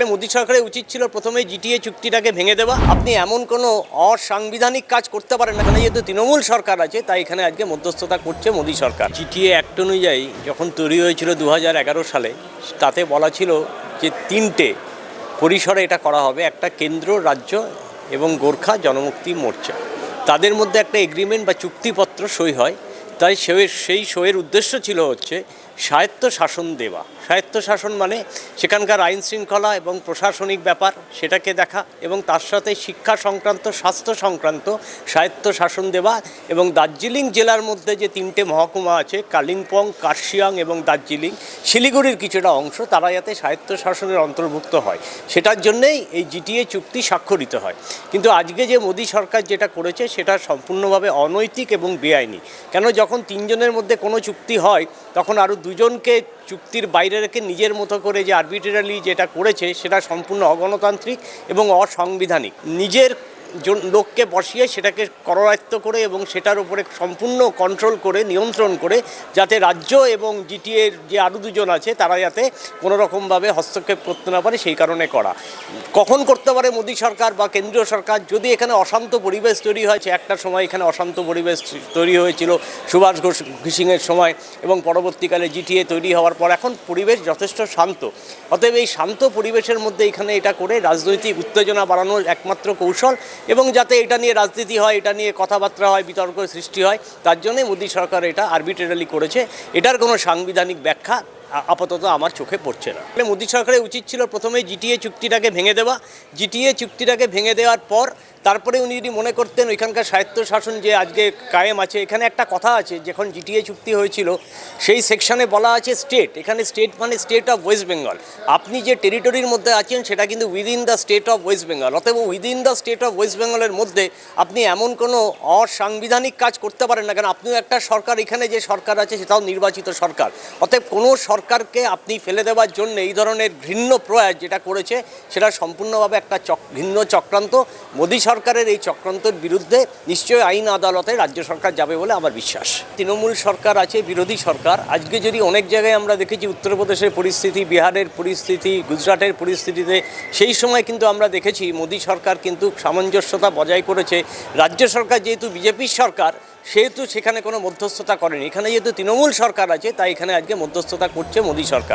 মোদী সরকারের উচিত ছিল প্রথমে জিটিএ চুক্তিটাকে ভেঙে দেওয়া। আপনি এমন কোনো অসাংবিধানিক কাজ করতে পারেন না, এখানে যেহেতু তৃণমূল সরকার আছে তাই এখানে আজকে মধ্যস্থতা করছে মোদী সরকার। জিটিএ অ্যাক্ট অনুযায়ী যখন তৈরি হয়েছিল 2011 সালে, তাতে বলা ছিল যে তিনটে পরিসরে এটা করা হবে। একটা কেন্দ্র, রাজ্য এবং গোর্খা জনমুক্তি মোর্চা, তাদের মধ্যে একটা এগ্রিমেন্ট বা চুক্তিপত্র সই হয়। তাই সেই সইয়ের উদ্দেশ্য ছিল হচ্ছে স্বায়ত্ত শাসন দেওয়া। স্বায়ত্ত শাসন মানে সেখানকার আইন শৃঙ্খলা এবং প্রশাসনিক ব্যাপার সেটাকে দেখা, এবং তার সাথে শিক্ষা সংক্রান্ত, স্বাস্থ্য সংক্রান্ত স্বায়ত্ত শাসন দেওয়া। এবং দার্জিলিং জেলার মধ্যে যে তিনটে মহকুমা আছে, কালিম্পং, কার্শিয়াং এবং দার্জিলিং, শিলিগুড়ির কিছুটা অংশ, তারা যাতে স্বায়ত্ত শাসনের অন্তর্ভুক্ত হয়, সেটার জন্যেই এই জিটিএ চুক্তি স্বাক্ষরিত হয়। কিন্তু আজকে যে মোদী সরকার যেটা করেছে সেটা সম্পূর্ণভাবে অনৈতিক এবং বেআইনি। কেন, যখন তিনজনের মধ্যে কোনো চুক্তি হয় তখন আরও দুজনকে চুক্তির বাইরে রেখে নিজের মতো করে যে আরবিট্রারিলি যেটা করেছে সেটা সম্পূর্ণ অগণতান্ত্রিক এবং অসাংবিধানিক। নিজের লোককে বসিয়ে সেটাকে করায়ত্ত করে এবং সেটার উপরে সম্পূর্ণ কন্ট্রোল করে, নিয়ন্ত্রণ করে, যাতে রাজ্য এবং জিটিএর যে আরও দুজন আছে তারা যাতে কোনো রকমভাবে হস্তক্ষেপ করতে না পারে, সেই কারণে করা। কখন করতে পারে মোদী সরকার বা কেন্দ্রীয় সরকার? যদি এখানে অশান্ত পরিবেশ তৈরি হয়েছে, একটা সময় এখানে অশান্ত পরিবেশ তৈরি হয়েছিল সুভাষ ঘোষিংয়ের সময়, এবং পরবর্তীকালে জিটিএ তৈরি হওয়ার পর এখন পরিবেশ যথেষ্ট শান্ত। অতএব এই শান্ত পরিবেশের মধ্যে এখানে এটা করে রাজনৈতিক উত্তেজনা বাড়ানোর একমাত্র কৌশল, এবং যাতে এটা নিয়ে রাজনীতি হয়, এটা নিয়ে কথাবার্তা হয়, বিতর্ক সৃষ্টি হয়, তার জন্যই মোদী সরকার এটা আরবিট্রারিলি করেছে। এটার কোনো সাংবিধানিক ব্যাখ্যা আপাতত আমার চোখে পড়ছে না। মোদী সরকারের উচিত ছিল প্রথমে জিটিএ চুক্তিটাকে ভেঙে দেওয়া। জিটিএ চুক্তিটাকে ভেঙে দেওয়ার পর তারপরে উনি যদি মনে করতেন ওইখানকার স্বায়ত্ত শাসন যে আজকে কায়েম আছে, এখানে একটা কথা আছে, যখন জিটিএ চুক্তি হয়েছিল সেই সেকশনে বলা আছে স্টেট। এখানে স্টেট মানে স্টেট অফ ওয়েস্ট বেঙ্গল। আপনি যে টেরিটরির মধ্যে আছেন সেটা কিন্তু within the state of West Bengal. অতএব within the state of West বেঙ্গলের মধ্যে আপনি এমন কোনো অসাংবিধানিক কাজ করতে পারেন না, কারণ আপনিও একটা সরকার, এখানে যে সরকার আছে সেটাও নির্বাচিত সরকার। অতএব কোনো সরকারকে আপনি ফেলে দেওয়ার জন্য এই ধরনের ঘৃণ্য প্রয়াস যেটা করেছে সেটা সম্পূর্ণভাবে একটা ঘৃণ্য চক্রান্ত। মোদী সরকারের এই চক্রান্তের বিরুদ্ধে নিশ্চয়ই আইন আদালতে রাজ্য সরকার যাবে বলে আমার বিশ্বাস। তৃণমূল সরকার আছে, বিরোধী সরকার। আজকে যদি অনেক জায়গায় আমরা দেখেছি উত্তরপ্রদেশের পরিস্থিতি, বিহারের পরিস্থিতি, গুজরাটের পরিস্থিতিতে, সেই সময় কিন্তু আমরা দেখেছি মোদী সরকার কিন্তু সামঞ্জস্যতা বজায় করেছে। রাজ্য সরকার যেহেতু বিজেপির সরকার, সেহেতু সেখানে কোনো মধ্যস্থতা করেনি। এখানে যেহেতু তৃণমূল সরকার আছে তাই এখানে আজকে মধ্যস্থতা করছে মোদী সরকার।